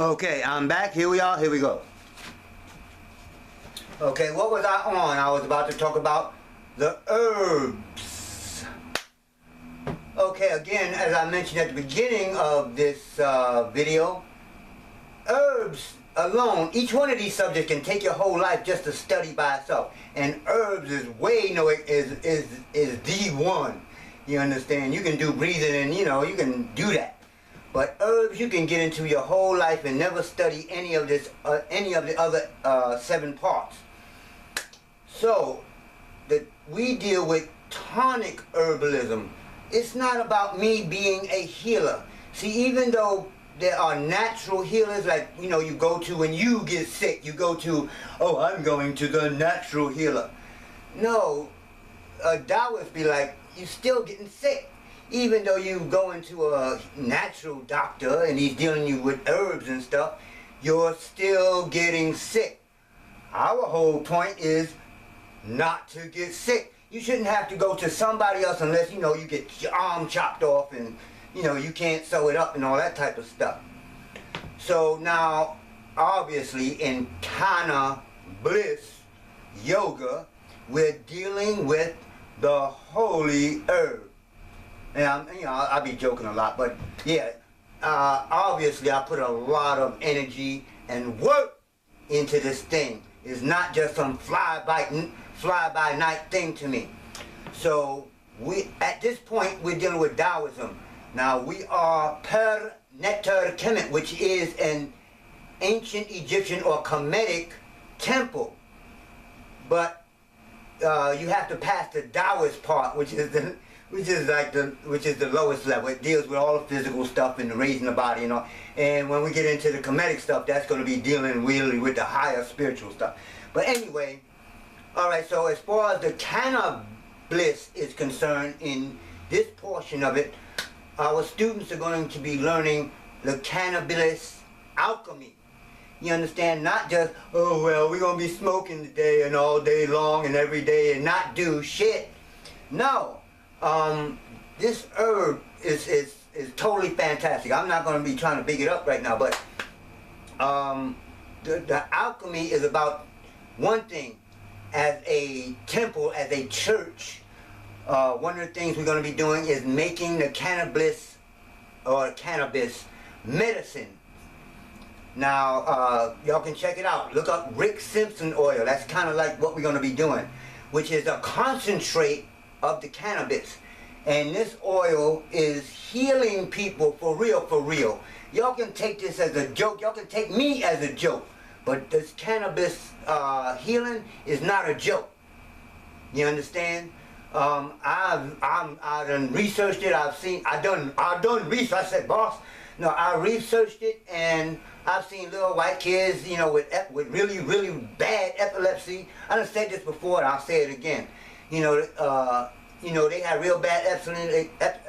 Okay, I'm back. Here we are. Here we go. Okay, what was I on? I was about to talk about the herbs. Okay, again, as I mentioned at the beginning of this video, herbs alone, each one of these subjects can take your whole life just to study by itself. And herbs is way is the one. You understand? You can do breathing and you can do that. But herbs you can get into your whole life and never study any of the other 7 parts. So we deal with tonic herbalism. It's not about me being a healer. See, even though there are natural healers, like you go to when you get sick, you go to, oh, I'm going to the natural healer. No, a Taoist be like, you're still getting sick. Even though you go into a natural doctor and he's dealing you with herbs and stuff, you're still getting sick. Our whole point is not to get sick. You shouldn't have to go to somebody else unless you get your arm chopped off and you can't sew it up and all that type of stuff. So now, obviously, in Kana Bliss Yoga, we're dealing with the holy herb. And I'll be joking a lot, but yeah, obviously I put a lot of energy and work into this thing. It's not just some fly-by-night thing to me. So at this point we're dealing with Taoism. Now we are Per Neter Kemet, which is an ancient Egyptian or Kemetic temple, but you have to pass the Taoist part, which is the lowest level. It deals with all the physical stuff and the raising the body and all. And when we get into the Kemetic stuff, that's going to be dealing really with the higher spiritual stuff. But anyway, alright, so as far as the Kana Bliss is concerned, in this portion of it, our students are going to be learning the Kana Bliss alchemy. You understand? Not just, oh well, we're going to be smoking today and all day long and every day and not do shit. No. This herb is totally fantastic. I'm not going to be trying to big it up right now, but the alchemy is about one thing. As a temple, as a church, one of the things we're going to be doing is making the cannabis or cannabis medicine. Now, y'all can check it out. Look up Rick Simpson oil. That's kind of like what we're going to be doing, which is a concentrate of the cannabis. And this oil is healing people for real, for real. Y'all can take this as a joke. Y'all can take me as a joke. But this cannabis healing is not a joke. You understand? I done researched it. I done research. I said, boss. No, I researched it, and I've seen little white kids, with really, really bad epilepsy. I done said this before, and I'll say it again. They have real bad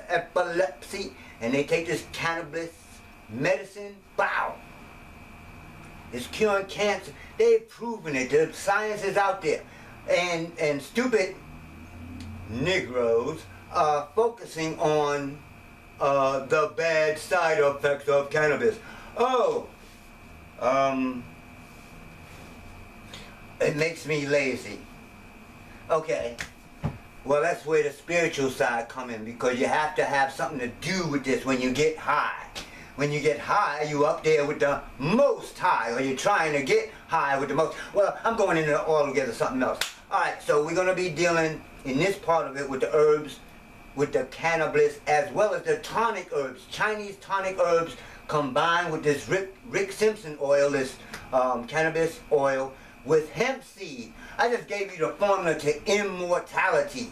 epilepsy, and they take this cannabis medicine. Wow! It's curing cancer. They've proven it. The science is out there, and stupid Negroes are focusing on the bad side effects of cannabis. Oh, it makes me lazy. Okay. Well, that's where the spiritual side come in, because you have to have something to do with this when you get high. When you get high, you up there with the most high, or you're trying to get high with the most. Well, I'm going into altogether something else. Alright, so we're going to be dealing in this part of it with the herbs, with the cannabis, as well as the tonic herbs, Chinese tonic herbs combined with this Rick Simpson oil, this cannabis oil, with hemp seed. I just gave you the formula to immortality.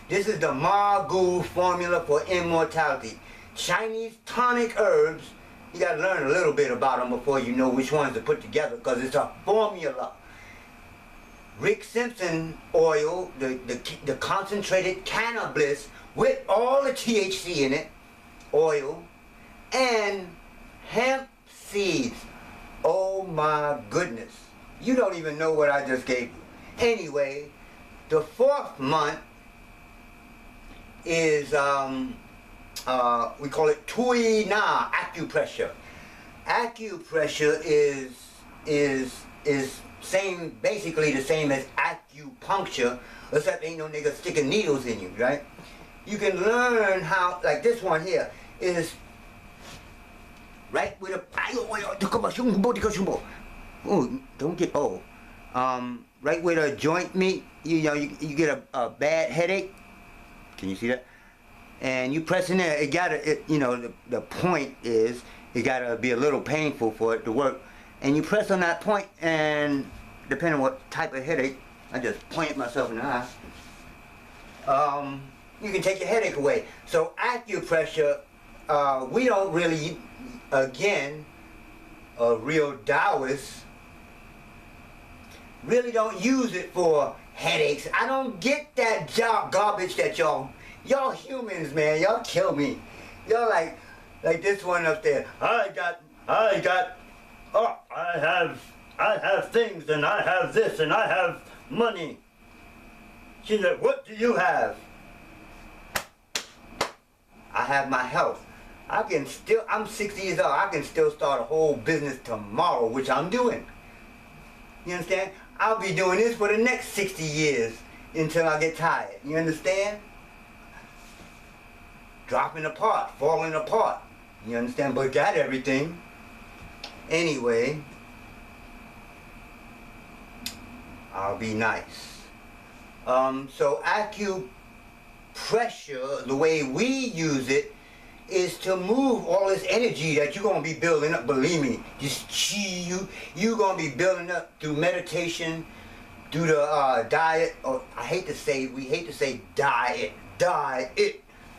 This is the Margu formula for immortality. Chinese tonic herbs, you got to learn a little bit about them before you know which ones to put together, because it's a formula. Rick Simpson oil, the concentrated cannabis with all the THC in it, oil, and hemp seeds. Oh my goodness. You don't even know what I just gave you. Anyway, the 4th month is, we call it Tui Na, acupressure. Acupressure is same, basically the same as acupuncture, except ain't no nigga sticking needles in you, right? You can learn how, like this one here is right with a, oh, don't get old. Right where the joint meet, you know, you get a bad headache. Can you see that? And you press in there, it gotta, you know, the point is, it gotta be a little painful for it to work. And you press on that point, and depending on what type of headache, I just pointed myself in the eye. You can take your headache away. So acupressure, we don't really, again, a real Taoist, really don't use it for headaches. I don't get that garbage that y'all humans, man, y'all kill me. Y'all like this one up there. I have things, and I have this, and I have money. She said, what do you have? I have my health. I'm 60 years old, I can still start a whole business tomorrow, which I'm doing. You understand? I'll be doing this for the next 60 years until I get tired. You understand? Dropping apart, falling apart. You understand? But got everything. Anyway, I'll be nice. So acupressure, the way we use it, is to move all this energy that you're going to be building up. Believe me, this chi you're going to be building up through meditation, through the diet. Or we hate to say diet.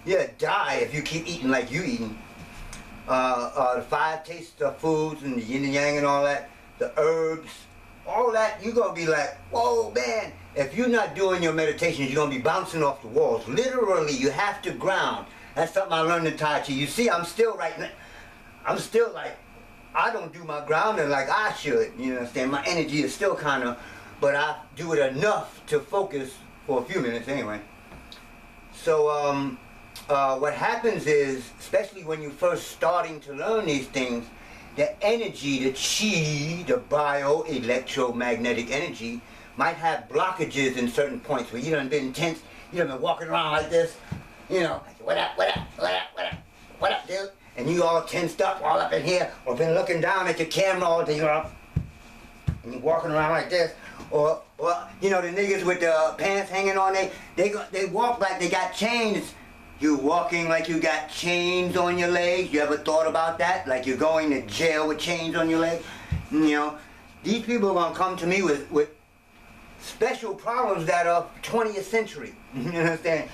Yeah, die if you keep eating like you eating. The 5 tastes of foods and the yin and yang and all that, the herbs, all that, you're going to be like, whoa, man. If you're not doing your meditations, you're going to be bouncing off the walls. Literally, you have to ground. That's something I learned in Tai Chi. You see, I'm still like, I don't do my grounding like I should. You understand? My energy is still kind of, but I do it enough to focus for a few minutes anyway. So, what happens is, especially when you're first starting to learn these things, the energy, the chi, the bio-electromagnetic energy, might have blockages in certain points where you done been tense, you done been walking around like this, you know, what up, dude? And you all tensed up, all up in here, or been looking down at your camera all day, and you walking around like this, or you know, the niggas with the pants hanging on, they walk like they got chains. You walking like you got chains on your legs. You ever thought about that? Like you're going to jail with chains on your legs? You know, these people are gonna come to me with special problems that are 20th century. You understand?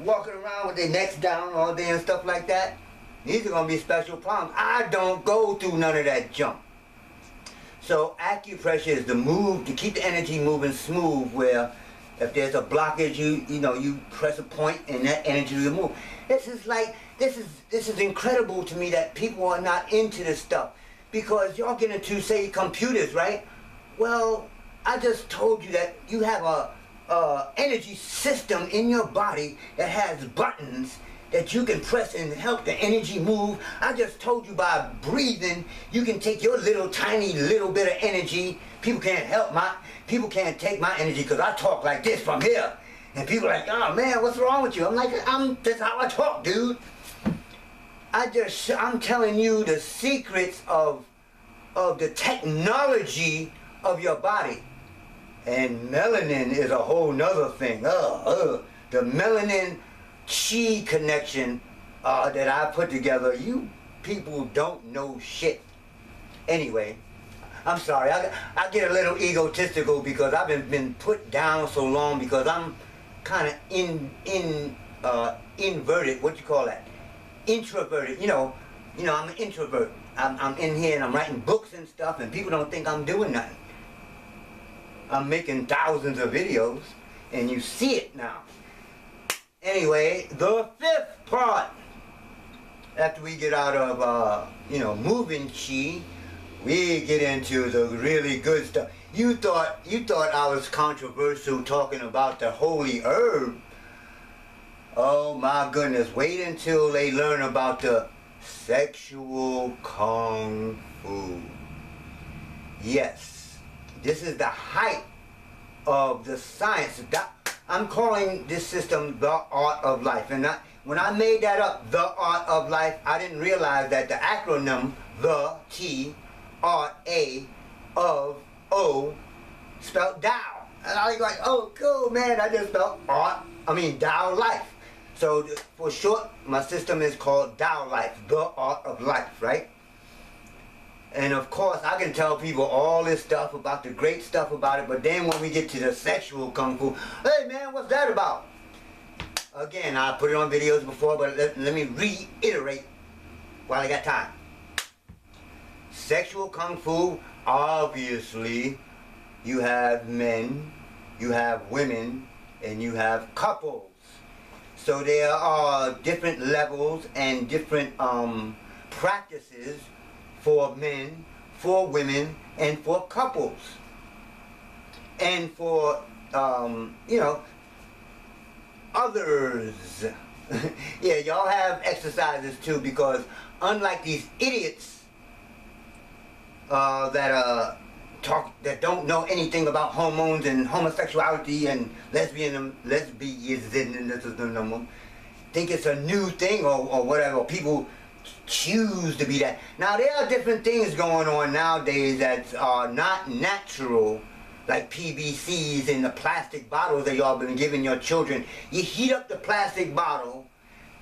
Walking around with their necks down all day and stuff like that. These are gonna be special problems. I don't go through none of that junk. So acupressure is the move to keep the energy moving smooth, where if there's a blockage, you press a point and that energy will move. This is incredible to me that people are not into this stuff, because y'all get into, say, computers, right? Well, I just told you that you have a energy system in your body that has buttons that you can press and help the energy move. I just told you by breathing, you can take your tiny little bit of energy. People can't take my energy because I talk like this from here. And people are like, oh man, what's wrong with you? I'm like, that's how I talk, dude. I'm telling you the secrets of the technology of your body. And melanin is a whole nother thing. The melanin chi connection that I put together, you people don't know shit. Anyway, I'm sorry, I get a little egotistical because I've been put down so long because I'm kind of inverted, what you call that? Introverted, you know, I'm an introvert. I'm in here and I'm writing books and stuff, and people don't think I'm doing nothing. I'm making thousands of videos, and you see it now. Anyway, the 5th part, after we get out of, moving chi, we get into the really good stuff. You thought I was controversial talking about the holy herb. Oh my goodness, wait until they learn about the Sexual Kung Fu. Yes, this is the height of the science. I'm calling this system the art of life. And when I made that up, the art of life, I didn't realize that the acronym, the T, R, A, of, O, spelled Tao. And I was like, oh, cool, man, I just spelled Tao Life. So for short, my system is called Tao Life, the art of life, right? And of course, I can tell people all this stuff about the great stuff about it, but then when we get to the sexual Kung Fu, hey man, what's that about? Again, I put it on videos before, but let me reiterate while I got time. Sexual Kung Fu, obviously, you have men, you have women, and you have couples. So there are different levels and different practices for men, for women, and for couples. And for, you know, others. Yeah, y'all have exercises too, because unlike these idiots that don't know anything about hormones and homosexuality and lesbianism, think it's a new thing or whatever. People choose to be that. Now there are different things going on nowadays that are not natural, like PVCs in the plastic bottles that y'all been giving your children. You heat up the plastic bottle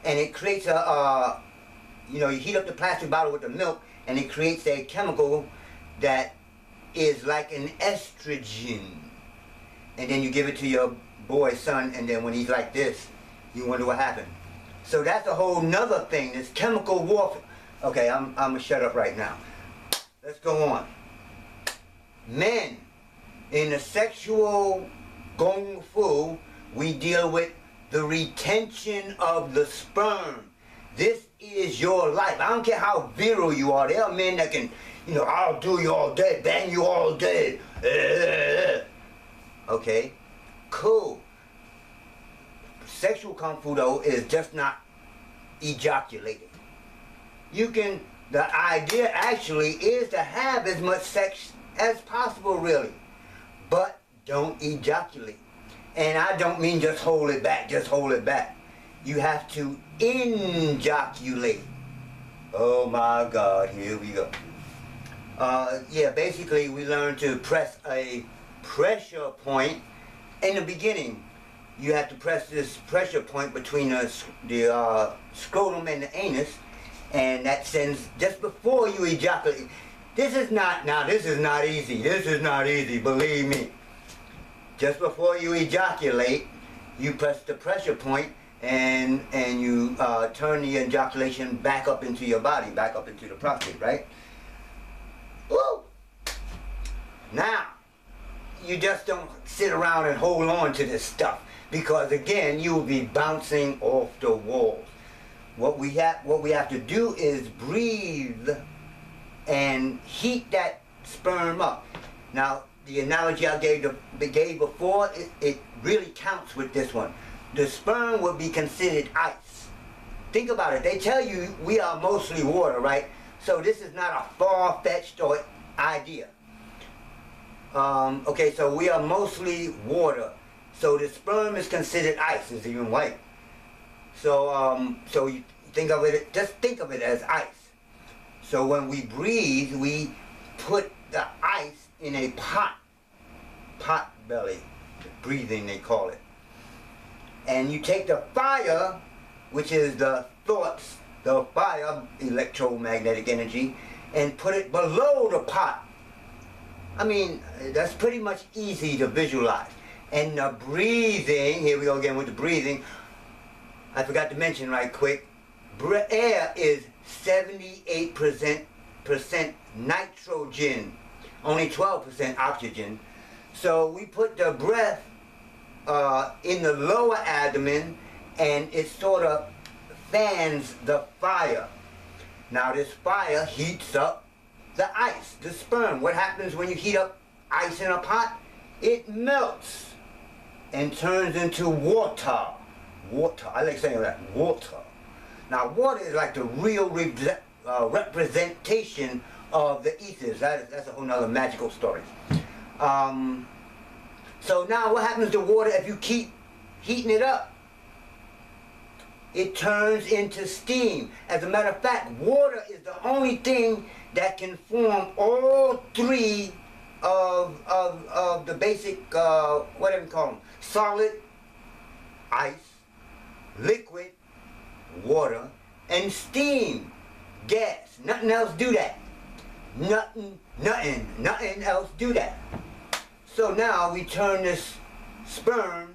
and it creates you heat up the plastic bottle with the milk and it creates a chemical that is like an estrogen. And then you give it to your boy, son, and then when he's like this, you wonder what happened. So that's a whole nother thing, this chemical warfare. Okay, I'm gonna shut up right now. Let's go on. Men, in the sexual Kung Fu, we deal with the retention of the sperm. This is your life. I don't care how virile you are. There are men that can, I'll do you all day, bang you all day. Okay, cool. Sexual Kung Fu, though, is just not ejaculating. The idea actually is to have as much sex as possible, really. But don't ejaculate. And I don't mean just hold it back, just hold it back. You have to ejaculate. Oh my God, here we go. Yeah, basically we learn to press a pressure point in the beginning. You have to press this pressure point between the scrotum and the anus, and that sends, just before you ejaculate. This is not easy. This is not easy, believe me. Just before you ejaculate, you press the pressure point and you turn the ejaculation back up into your body, back up into the prostate, right? Woo! Now, you just don't sit around and hold on to this stuff, because again, you will be bouncing off the walls. What we have to do is breathe and heat that sperm up. Now, the analogy I gave before, it really counts with this one. The sperm would be considered ice. Think about it. They tell you we are mostly water, right? So this is not a far-fetched idea. Okay, so we are mostly water. So the sperm is considered ice. It's even white. So so you think of it, just think of it as ice. So when we breathe, we put the ice in a pot belly, breathing they call it. And you take the fire, which is the thoughts, the fire, electromagnetic energy, and put it below the pot. I mean, that's pretty much easy to visualize. And the breathing, here we go again with the breathing. I forgot to mention right quick, air is 78% nitrogen, only 12% oxygen. So we put the breath in the lower abdomen, and it sort of fans the fire. Now this fire heats up the ice, the sperm. What happens when you heat up ice in a pot? It melts and turns into water. Water, I like saying that, water. Now water is like the real representation of the ethers. That's a whole nother magical story. So now what happens to water if you keep heating it up? It turns into steam. As a matter of fact, water is the only thing that can form all three of the basic, whatever you call them, solid, ice, liquid, water, and steam, gas. Nothing else do that. Nothing else do that. So now we turn this sperm,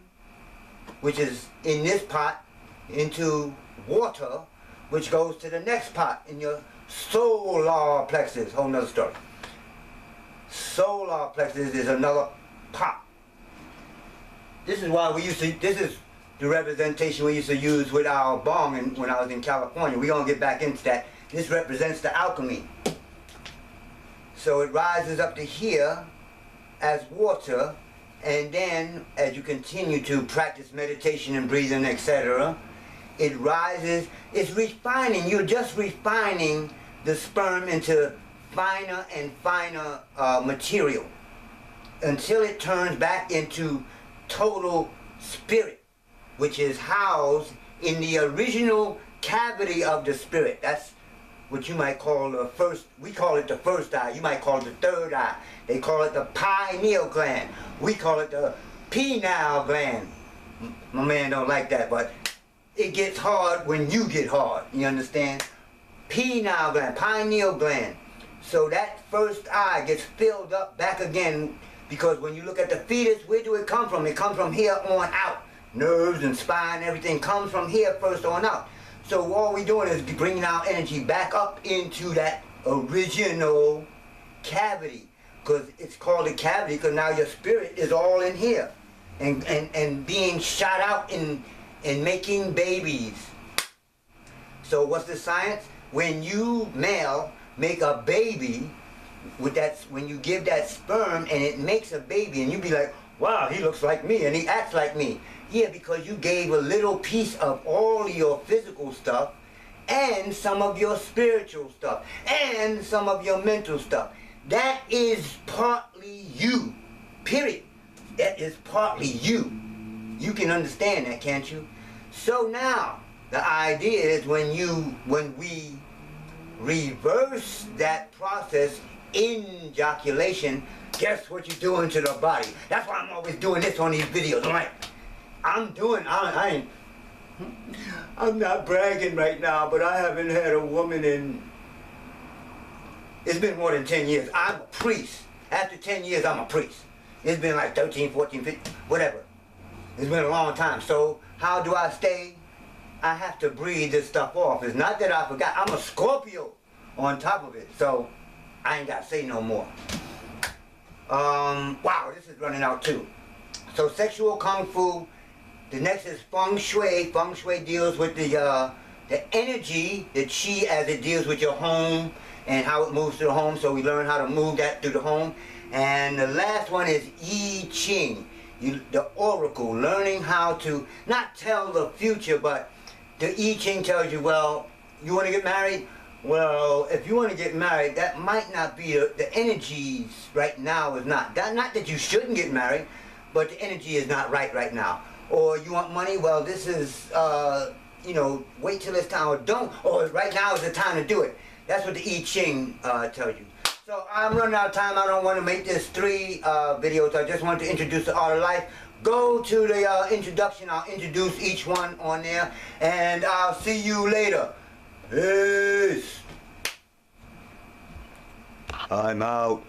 which is in this pot, into water, which goes to the next pot in your solar plexus. Whole nother story. Solar plexus is another pot. This is why we used to, this is the representation we used to use with our bong when I was in California. We're going to get back into that. This represents the alchemy. So it rises up to here as water, and then as you continue to practice meditation and breathing, etc., it rises. It's refining. You're just refining the sperm into finer and finer material until it turns back into total spirit, which is housed in the original cavity of the spirit. That's what you might call the first, we call it the first eye, you might call it the third eye. They call it the pineal gland. We call it the pineal gland. My man don't like that, but it gets hard when you get hard, you understand? Pineal gland, pineal gland. So that first eye gets filled up back again, because when you look at the fetus, where do it come from? It comes from here on out. Nerves and spine, everything comes from here first on out. So all we're doing is bringing our energy back up into that original cavity. Because it's called a cavity because now your spirit is all in here. And being shot out in making babies. So what's the science? When you, male, make a baby, with that, when you give that sperm and it makes a baby, and you be like, wow, he looks like me and he acts like me. Yeah, because you gave a little piece of all your physical stuff and some of your spiritual stuff and some of your mental stuff. That is partly you, period. That is partly you. You can understand that, can't you? So now, the idea is when we reverse that process in ejaculation, guess what you're doing to the body? That's why I'm always doing this on these videos. I'm like, I'm not bragging right now, but I haven't had a woman in, it's been more than 10 years. I'm a priest. After 10 years, I'm a priest. It's been like 13, 14, 15, whatever. It's been a long time. So how do I stay? I have to breathe this stuff off. It's not that I forgot. I'm a Scorpio on top of it. So I ain't got to say no more. Wow, this is running out too. So sexual kung fu. The next is feng shui. Feng shui deals with the energy, the qi, as it deals with your home and how it moves through the home. So we learn how to move that through the home. And the last one is I Ching, the oracle, learning how to not tell the future, but the I Ching tells you, well, you want to get married? Well, if you want to get married, that might not be the energies right now is not. Not that you shouldn't get married, but the energy is not right now. Or you want money? Well, this is, you know, wait till it's time, or don't. Or right now is the time to do it. That's what the I Ching tells you. So I'm running out of time. I don't want to make this 3 videos. I just want to introduce the Art of Life. Go to the introduction. I'll introduce each one on there. And I'll see you later. Peace. I'm out.